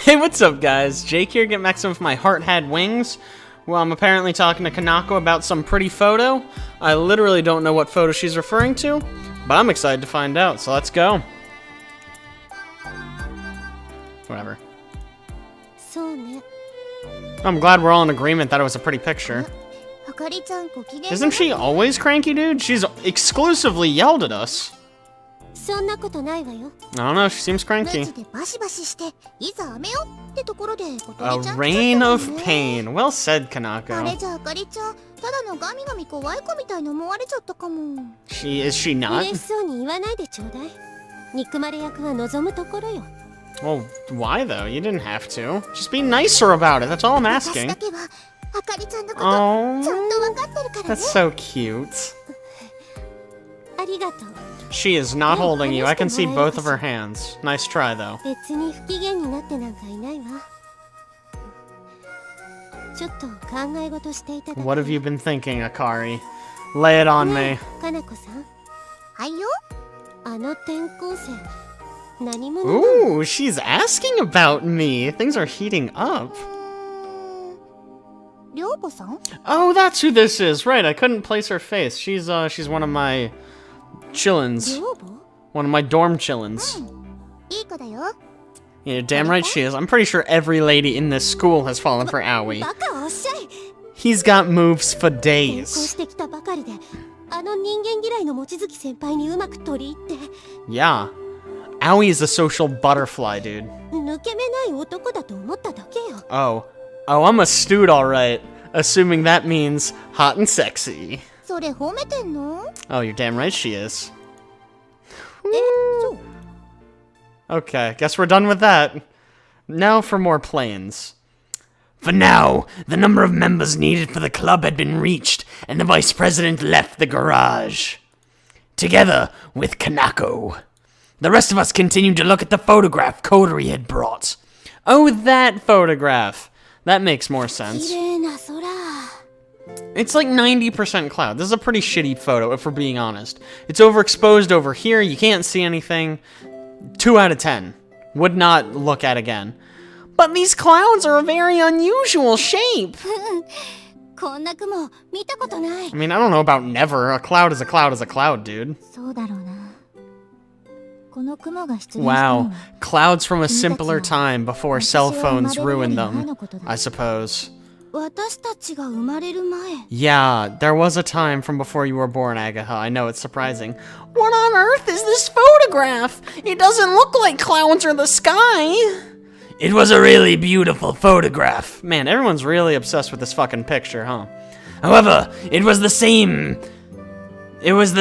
Hey, what's up, guys? Jake here, getting back some of my Heart Had Wings. Well, I'm apparently talking to Kanako about some pretty photo. I literally don't know what photo she's referring to, but I'm excited to find out, so let's go. Whatever. I'm glad we're all in agreement that it was a pretty picture. Isn't she always cranky, dude? She's exclusively yelled at us. I don't know, she seems cranky. A reign of pain. Well said, Kanako. Is she not? Well, why though? You didn't have to. Just be nicer about it, that's all I'm asking. Oh, that's so cute. She is not holding you. I can see both of her hands. Nice try, though. What have you been thinking, Akari? Lay it on me. Ooh, she's asking about me. Things are heating up. Oh, that's who this is. Right, I couldn't place her face. She's one of my chillins. One of my dorm chillins. Yeah, damn right she is. I'm pretty sure every lady in this school has fallen for Aoi. He's got moves for days. Yeah. Aoi is a social butterfly, dude. Oh, I'm a stewed, alright. Assuming that means hot and sexy. Oh, you're damn right she is. Okay, guess we're done with that. Now for more plans. For now, the number of members needed for the club had been reached, and the vice president left the garage. Together with Kanako. The rest of us continued to look at the photograph Kodori had brought. Oh, that photograph. That makes more sense. It's like 90% cloud. This is a pretty shitty photo, if we're being honest. It's overexposed over here. You can't see anything. 2 out of 10. Would not look at again. But these clouds are a very unusual shape. I mean, I don't know about never. A cloud is a cloud is a cloud, dude. Wow. Clouds from a simpler time before cell phones ruined them, I suppose. Yeah, there was a time from before you were born, Agaha. I know, it's surprising. What on earth is this photograph? It doesn't look like clouds or the sky. It was a really beautiful photograph. Man, everyone's really obsessed with this fucking picture, huh? However, it was the same as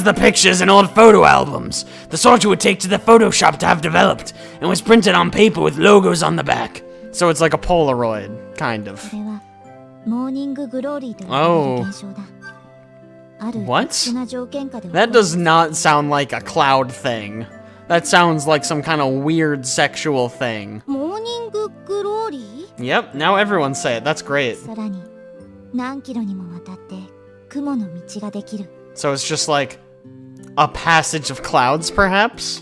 the pictures in old photo albums. The sort you would take to the Photoshop to have developed, and was printed on paper with logos on the back. So it's like a Polaroid, kind of. Oh. What? That does not sound like a cloud thing. That sounds like some kind of weird sexual thing. Yep, now everyone say it. That's great. So it's just like a passage of clouds, perhaps?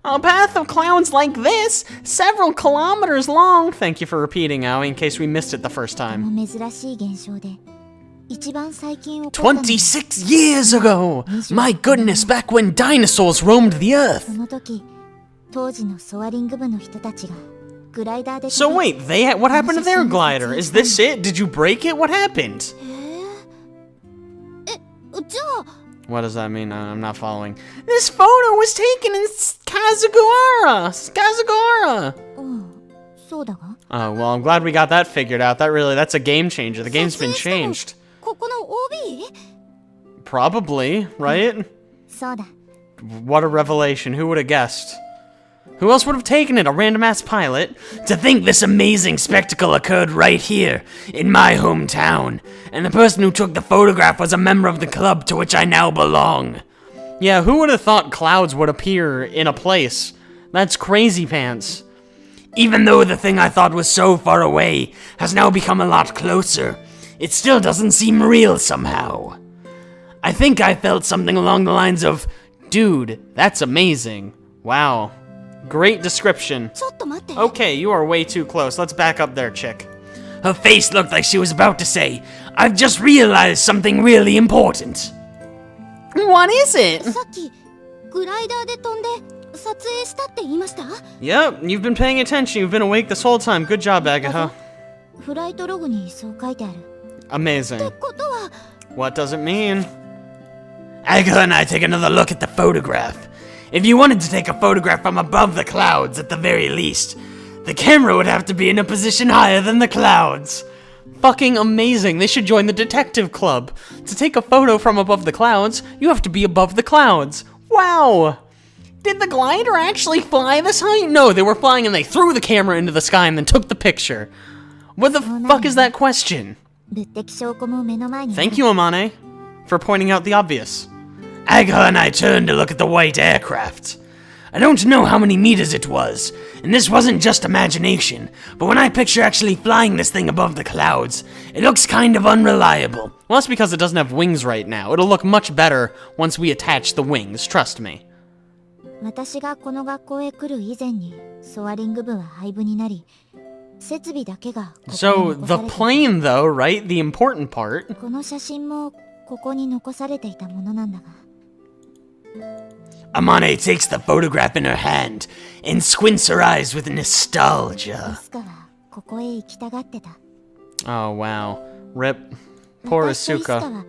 A path of clouds like this, several kilometers long. Thank you for repeating, Aoi, in case we missed it the first time. 26 years ago! My goodness, back when dinosaurs roamed the earth! So wait, what happened to their glider? Is this it? Did you break it? What happened? What does that mean? I'm not following. This photo was taken in Kazugawara! Oh, well, I'm glad we got that figured out. That's a game changer. The game's been changed. Probably, right? What a revelation. Who would have guessed? Who else would have taken it? A random-ass pilot? To think this amazing spectacle occurred right here, in my hometown, and the person who took the photograph was a member of the club to which I now belong. Yeah, who would have thought clouds would appear in a place? That's crazy pants. Even though the thing I thought was so far away has now become a lot closer, it still doesn't seem real somehow. I think I felt something along the lines of, dude, that's amazing. Wow. Great description. Okay, you are way too close. Let's back up there, chick. Her face looked like she was about to say, I've just realized something really important. What is it? Yep, you've been paying attention. You've been awake this whole time. Good job, Agatha. Amazing. What does it mean? Agatha and I take another look at the photograph. If you wanted to take a photograph from above the clouds, at the very least, the camera would have to be in a position higher than the clouds. Fucking amazing. They should join the detective club. To take a photo from above the clouds, you have to be above the clouds. Wow. Did the glider actually fly this high? No, they were flying and they threw the camera into the sky and then took the picture. What the fuck is that question? Thank you, Amane, for pointing out the obvious. Agatha and I turned to look at the white aircraft. I don't know how many meters it was, and this wasn't just imagination, but when I picture actually flying this thing above the clouds, it looks kind of unreliable. Well, that's because it doesn't have wings right now. It'll look much better once we attach the wings, trust me. So, the plane though, right? The important part. Amane takes the photograph in her hand and squints her eyes with nostalgia. Oh wow. Rip. Poor Isuka.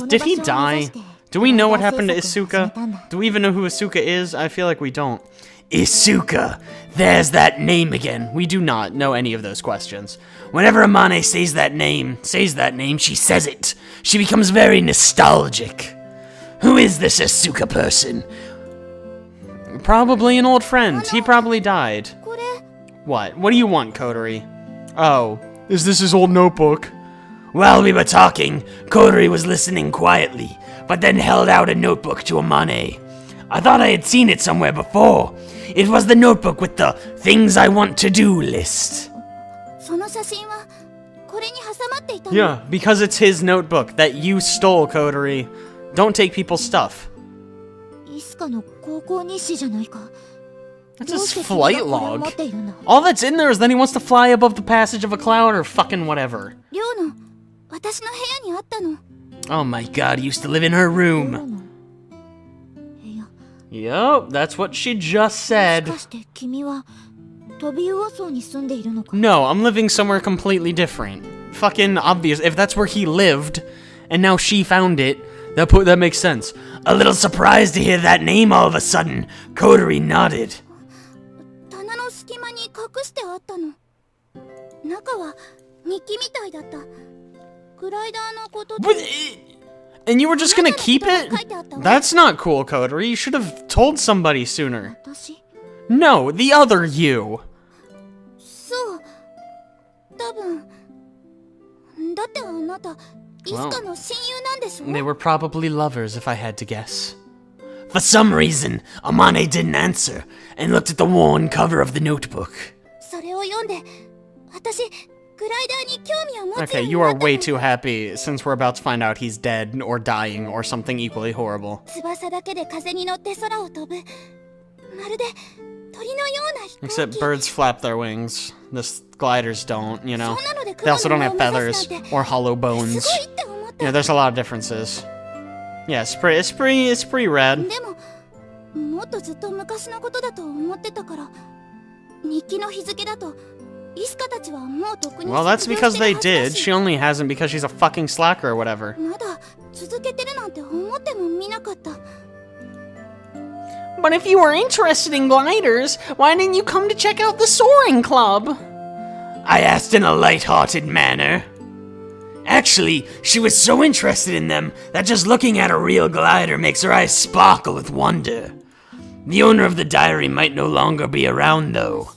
Did he die? Do we know what happened to Isuka? Do we even know who Isuka is? I feel like we don't. Isuka! There's that name again. We do not know any of those questions. Whenever Amane says that name, she says it. She becomes very nostalgic. Who is this Isuka person? Probably an old friend. He probably died. What? What do you want, Kodori? Oh, is this his old notebook? While we were talking, Kodori was listening quietly, but then held out a notebook to Amane. I thought I had seen it somewhere before. It was the notebook with the things I want to do list. Yeah, because it's his notebook that you stole, Kodori. Don't take people's stuff. That's his flight log. All that's in there is that he wants to fly above the passage of a cloud or fucking whatever. Oh my god, he used to live in her room. Yup, that's what she just said. No, I'm living somewhere completely different. Fucking obvious. If that's where he lived, and now she found it, that makes sense. A little surprised to hear that name all of a sudden. Kodori nodded. And you were just gonna keep it? That's not cool, Kodori. You should have told somebody sooner. No, the other you. Well, they were probably lovers, if I had to guess. For some reason, Amane didn't answer, and looked at the worn cover of the notebook. Okay, you are way too happy, since we're about to find out he's dead, or dying, or something equally horrible. Except birds flap their wings. Gliders don't, you know. They also don't have feathers, or hollow bones. Yeah, there's a lot of differences. Yeah, it's pretty rad. Well, that's because they did. She only hasn't because she's a fucking slacker or whatever. But if you were interested in gliders, why didn't you come to check out the Soaring Club? I asked in a light-hearted manner. Actually, she was so interested in them that just looking at a real glider makes her eyes sparkle with wonder. The owner of the diary might no longer be around, though.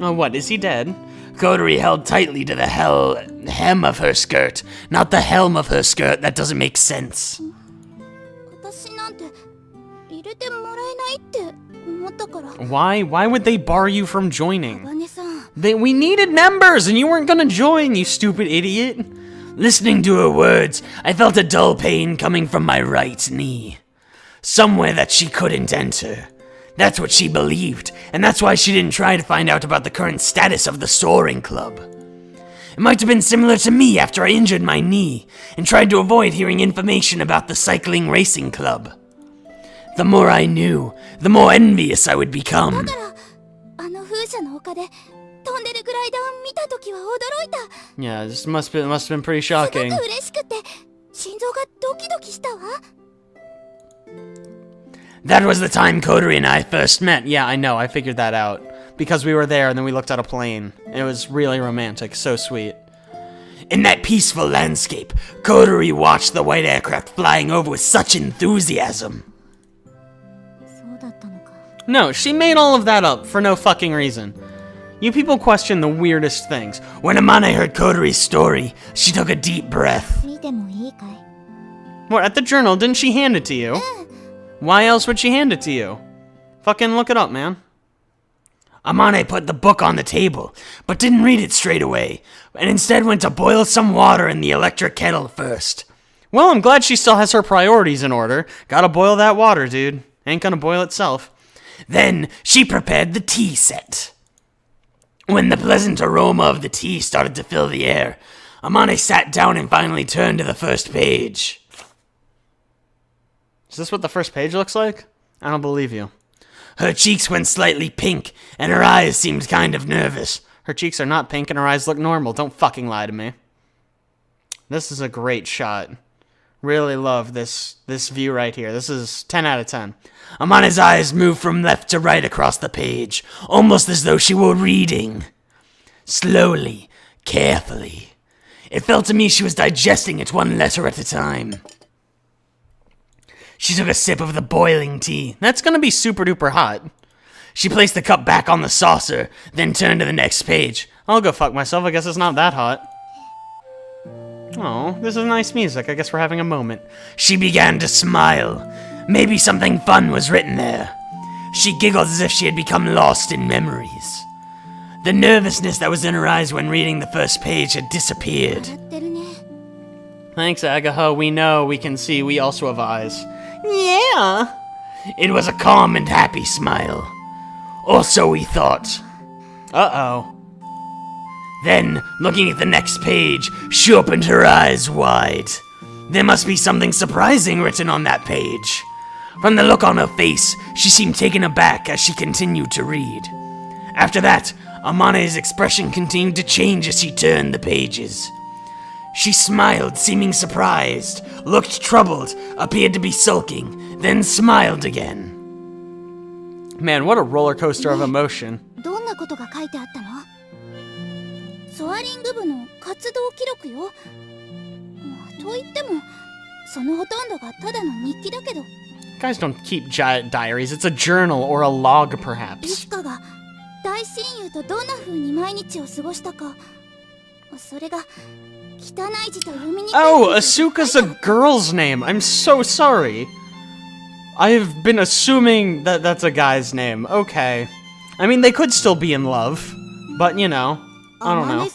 Oh, what, is he dead? Kodori held tightly to the hem of her skirt, not the helm of her skirt. That doesn't make sense. Why would they bar you from joining? We needed members and you weren't gonna join, you stupid idiot. Listening to her words, I felt a dull pain coming from my right knee. Somewhere that she couldn't enter. That's what she believed, and that's why she didn't try to find out about the current status of the soaring club. It might have been similar to me after I injured my knee, and tried to avoid hearing information about the cycling racing club. The more I knew, the more envious I would become. Yeah, this must have been pretty shocking. That was the time Kodori and I first met. Yeah, I know, I figured that out. Because we were there and then we looked at a plane. It was really romantic, so sweet. In that peaceful landscape, Kodori watched the white aircraft flying over with such enthusiasm. No, she made all of that up for no fucking reason. You people question the weirdest things. When Amane heard Kodori's story, she took a deep breath. What, at the journal, didn't she hand it to you? Why else would she hand it to you? Fucking look it up, man. Amane put the book on the table, but didn't read it straight away, and instead went to boil some water in the electric kettle first. Well, I'm glad she still has her priorities in order. Gotta boil that water, dude. Ain't gonna boil itself. Then, she prepared the tea set. When the pleasant aroma of the tea started to fill the air, Amane sat down and finally turned to the first page. Is this what the first page looks like? I don't believe you. Her cheeks went slightly pink, and her eyes seemed kind of nervous. Her cheeks are not pink and her eyes look normal. Don't fucking lie to me. This is a great shot. Really love this view right here. This is 10 out of 10. Amane's eyes moved from left to right across the page, almost as though she were reading. Slowly, carefully. It felt to me she was digesting it one letter at a time. She took a sip of the boiling tea. That's gonna be super duper hot. She placed the cup back on the saucer, then turned to the next page. I'll go fuck myself, I guess it's not that hot. Oh, this is nice music. I guess we're having a moment. She began to smile. Maybe something fun was written there. She giggled as if she had become lost in memories. The nervousness that was in her eyes when reading the first page had disappeared. Thanks, Agaha. We know, we can see, we also have eyes. Yeah! It was a calm and happy smile. Or so we thought. Uh-oh. Then, looking at the next page, she opened her eyes wide. There must be something surprising written on that page. From the look on her face, she seemed taken aback as she continued to read. After that, Amane's expression continued to change as she turned the pages. She smiled, seeming surprised, looked troubled, appeared to be sulking, then smiled again. Man, what a roller coaster of emotion. ソアリング部の活動記録よ。と言っても、そのほとんどがただの日記だけど。Guys don't keep diaries. It's a journal or a log, perhaps. リスカが大親友とどんな風に毎日を過ごしたか。それが汚い字と読みにくい。Oh, Asuka's a girl's name. I'm so sorry. I've been assuming that that's a guy's name. Okay. I mean, they could still be in love, but you know. I don't know.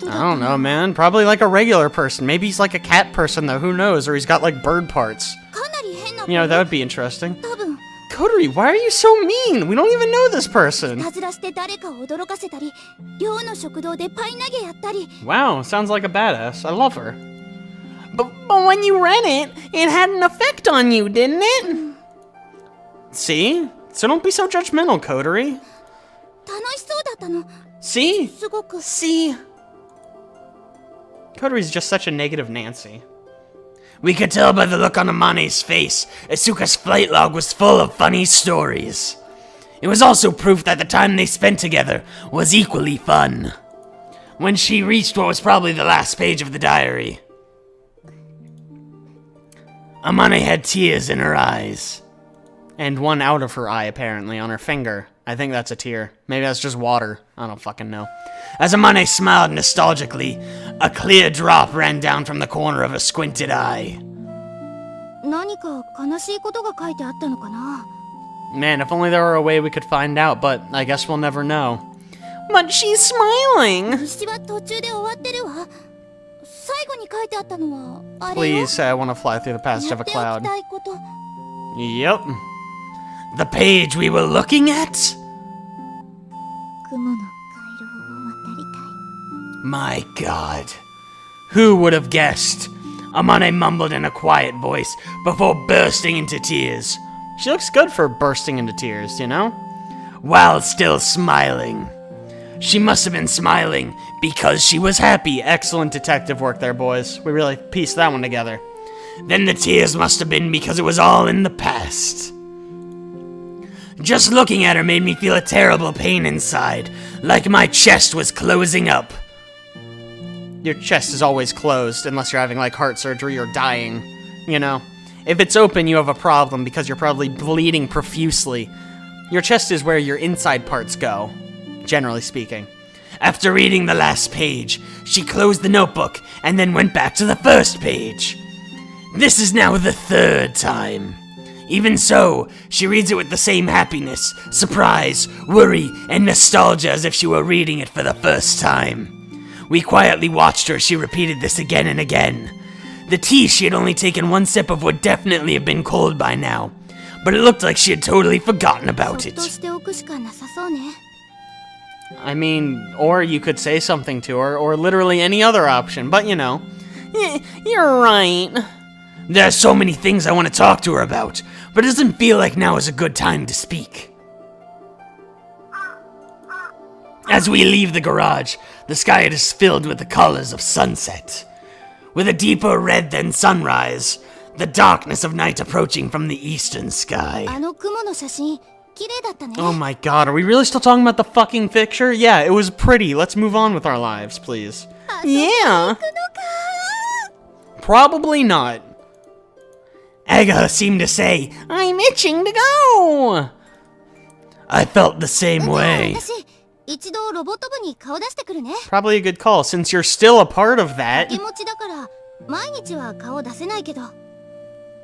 I don't know, man. Probably like a regular person. Maybe he's like a cat person, though. Who knows? Or he's got like bird parts. You know, that would be interesting. Kodori, why are you so mean? We don't even know this person. Wow, sounds like a badass. I love her. But when you read it, it had an effect on you, didn't it? See? So don't be so judgmental, Kodori. See? See? Kodori's just such a negative Nancy. We could tell by the look on Amane's face, Asuka's flight log was full of funny stories. It was also proof that the time they spent together was equally fun. When she reached what was probably the last page of the diary, Amane had tears in her eyes. And one out of her eye, apparently, on her finger. I think that's a tear. Maybe that's just water. I don't fucking know. As Amane smiled nostalgically, a clear drop ran down from the corner of a squinted eye. Man, if only there were a way we could find out, but I guess we'll never know. But she's smiling! Please say I want to fly through the passage of a cloud. Yep. The page we were looking at? My god. Who would have guessed? Amane mumbled in a quiet voice before bursting into tears. She looks good for bursting into tears, you know? While still smiling. She must have been smiling because she was happy. Excellent detective work there, boys. We really pieced that one together. Then the tears must have been because it was all in the past. Just looking at her made me feel a terrible pain inside, like my chest was closing up. Your chest is always closed, unless you're having, like, heart surgery or dying, you know? If it's open, you have a problem because you're probably bleeding profusely. Your chest is where your inside parts go, generally speaking. After reading the last page, she closed the notebook and then went back to the first page. This is now the third time. Even so, she reads it with the same happiness, surprise, worry, and nostalgia as if she were reading it for the first time. We quietly watched her as she repeated this again and again. The tea she had only taken one sip of would definitely have been cold by now, but it looked like she had totally forgotten about it. I mean, or you could say something to her, or literally any other option, but you know. You're right. There are so many things I want to talk to her about, but it doesn't feel like now is a good time to speak. As we leave the garage, the sky is filled with the colors of sunset. With a deeper red than sunrise, the darkness of night approaching from the eastern sky. Oh my god, are we really still talking about the fucking picture? Yeah, it was pretty. Let's move on with our lives, please. Yeah. Probably not. Aga seemed to say, I'm itching to go. I felt the same way. Probably a good call, since you're still a part of that.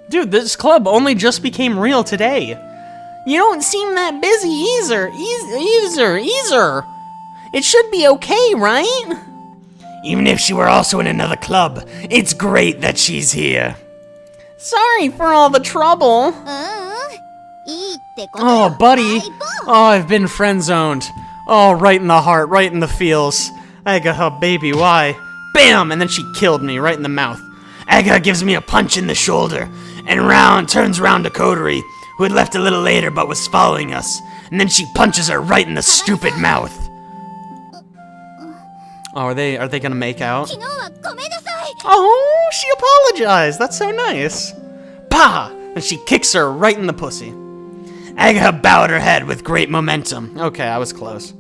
Dude, this club only just became real today. You don't seem that busy either. It should be okay, right? Even if she were also in another club, it's great that she's here. Sorry for all the trouble. Oh, buddy. Oh, I've been friend-zoned. Oh, right in the heart, right in the feels. Aga, baby, why? Bam! And then she killed me right in the mouth. Aga gives me a punch in the shoulder, and turns round to Kodori, who had left a little later but was following us, and then she punches her right in the stupid mouth. Oh, are they gonna make out? Oh, she apologized. That's so nice. Pah! And she kicks her right in the pussy. Aga bowed her head with great momentum. Okay, I was close.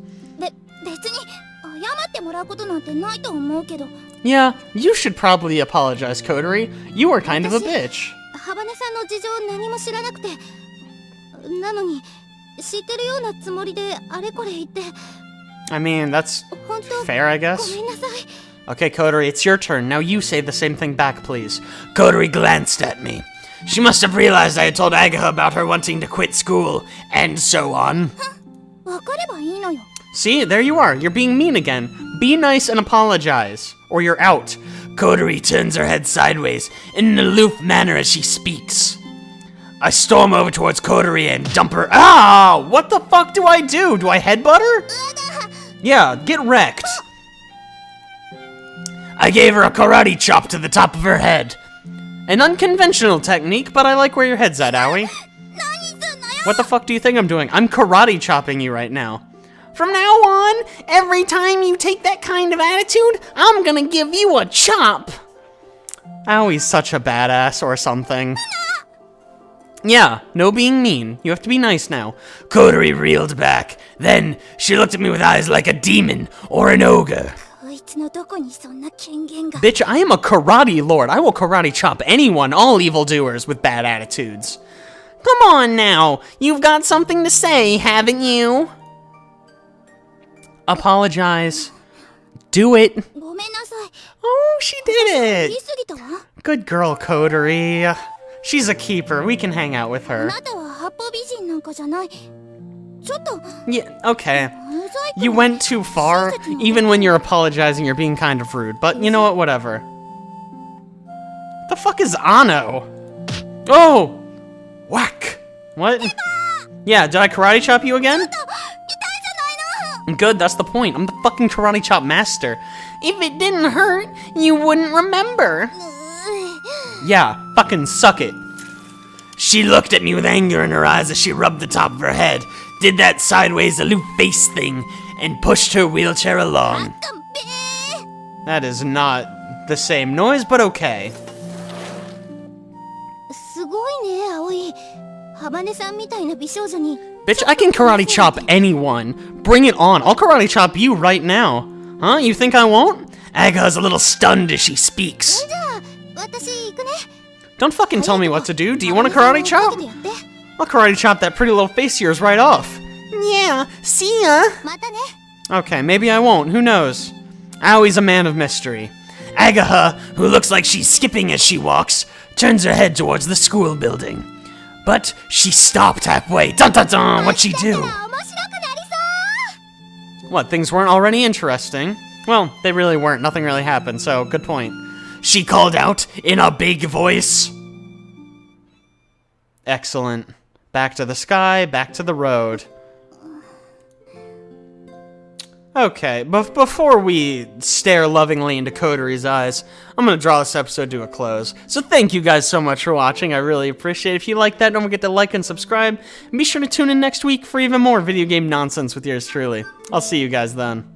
Yeah, you should probably apologize, Kodori. You were kind of a bitch. I mean, that's fair, I guess. Okay, Kodori, it's your turn. Now you say the same thing back, please. Kodori glanced at me. She must have realized I had told Aga about her wanting to quit school, and so on. See, there you are. You're being mean again. Be nice and apologize, or you're out. Kodori turns her head sideways in an aloof manner as she speaks. I storm over towards Kodori and dump her. Ah! What the fuck do I do? Do I headbutt her? Yeah, get wrecked. I gave her a karate chop to the top of her head. An unconventional technique, but I like where your head's at, Aoi. What the fuck do you think I'm doing? I'm karate chopping you right now. From now on, every time you take that kind of attitude, I'm gonna give you a chop. Aoi's such a badass or something. Yeah, no being mean. You have to be nice now. Kodori reeled back. Then, she looked at me with eyes like a demon or an ogre. Bitch, I am a karate lord. I will karate chop anyone, all evildoers with bad attitudes. Come on now. You've got something to say, haven't you? Apologize. Do it. Oh, she did it. Good girl, Kodori. She's a keeper. We can hang out with her. Yeah, okay. You went too far. Even when you're apologizing, you're being kind of rude. But you know what? Whatever. The fuck is Ano? Oh! Whack! What? Yeah, did I karate chop you again? Good, that's the point. I'm the fucking karate chop master. If it didn't hurt, you wouldn't remember. Yeah, fucking suck it. She looked at me with anger in her eyes as she rubbed the top of her head, did that sideways aloof face thing, and pushed her wheelchair along. That is not the same noise, but okay. Bitch, I can karate chop anyone. Bring it on. I'll karate chop you right now. Huh? You think I won't? Aga's a little stunned as she speaks. Don't fucking tell me what to do. Do you want to karate chop? I'll karate chop that pretty little face of yours right off. Yeah, see ya. Okay, maybe I won't. Who knows? Aoi's a man of mystery. Agaha, who looks like she's skipping as she walks, turns her head towards the school building. But she stopped halfway. Dun dun dun! What'd she do? What, things weren't already interesting? Well, they really weren't. Nothing really happened, so good point. She called out in a big voice. Excellent. Back to the sky, back to the road. Okay, but before we stare lovingly into Kodori's eyes, I'm going to draw this episode to a close. So thank you guys so much for watching. I really appreciate it. If you like that, don't forget to like and subscribe. And be sure to tune in next week for even more video game nonsense with yours truly. I'll see you guys then.